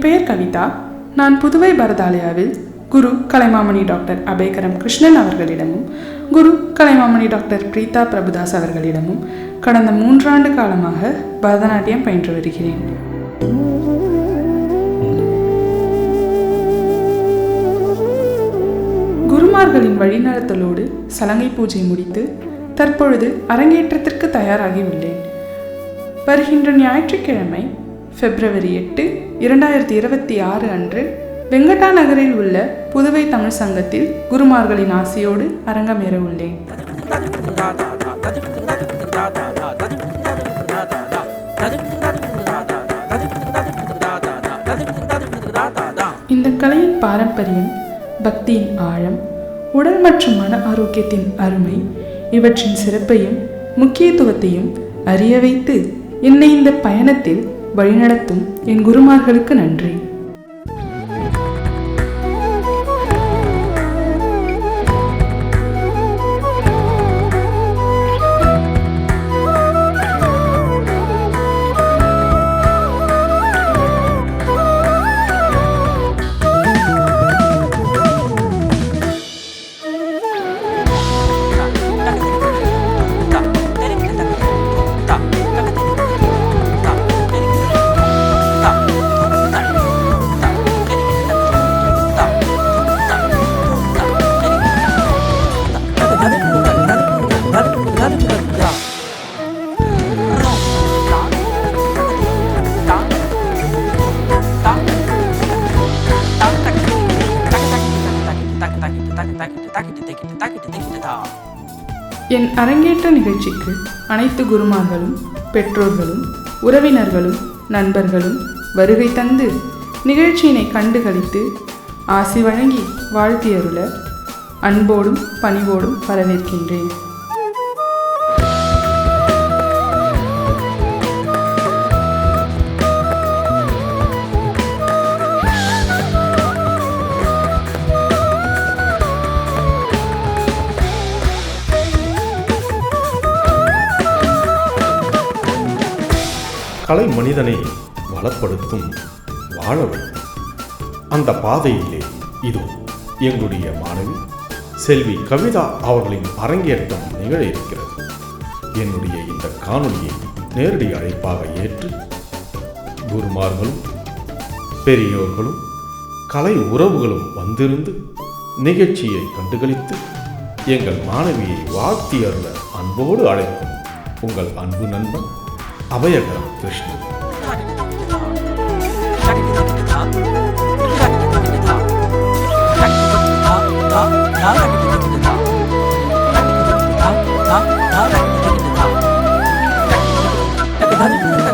பெயர் கவிதா. நான் புதுவை பரதாலயாவில் குரு கலைமாமணி டாக்டர் அபேகரம் கிருஷ்ணன் அவர்களிடமும் குரு கலைமாமணி டாக்டர் பிரீதா பிரபுதாஸ் அவர்களிடமும் கடந்த 3 ஆண்டு காலமாக பரதநாட்டியம் பயின்று வருகிறேன். குருமார்களின் வழிநடத்தலோடு சலங்கை பூஜை முடித்து தற்பொழுது அரங்கேற்றத்திற்கு தயாராகி உள்ளேன். வருகின்ற ஞாயிற்றுக்கிழமை February 8, 2026 அன்று வெங்கடா நகரில் உள்ள புதுவை தமிழ் சங்கத்தில் குருமார்களின் ஆசியோடு அரங்கமேற உள்ளேன். இந்த கலையின் பாரம்பரியம், பக்தியின் ஆழம், உடல் மற்றும் மன ஆரோக்கியத்தின் அருமை, இவற்றின் சிறப்பையும் முக்கியத்துவத்தையும் அறிய வைத்து என்னை இந்த பயணத்தில் வழிநடத்தும் என் குருமார்களுக்கு நன்றி. என் அரங்கேற்ற நிகழ்ச்சிக்கு அனைத்து குருமார்களும், பெற்றோர்களும், உறவினர்களும், நண்பர்களும் வருகை தந்து நிகழ்ச்சியினை கண்டுகளித்து ஆசி வழங்கி வாழ்த்தியருள அன்போடும் பணிவோடும் வரவேற்கின்றேன். கலை மனிதனை வளப்படுத்தும், வாழ வைக்கும். அந்த பாதையிலே இதோ எங்களுடைய மாணவி செல்வி கவிதா அவர்களின் அரங்கேற்றம் நிகழ இருக்கிறது. என்னுடைய இந்த காணொலியை நேரடி அழைப்பாக ஏற்று குருமார்களும், பெரியோர்களும், கலை உறவுகளும் வந்திருந்து நிகழ்ச்சியை கண்டுகளித்து எங்கள் மாணவியை வாழ்த்தி அருள அன்போடு அழைக்கும் உங்கள் அன்பு நண்பன் அபயகரம் கிருஷ்ணன். Thank you.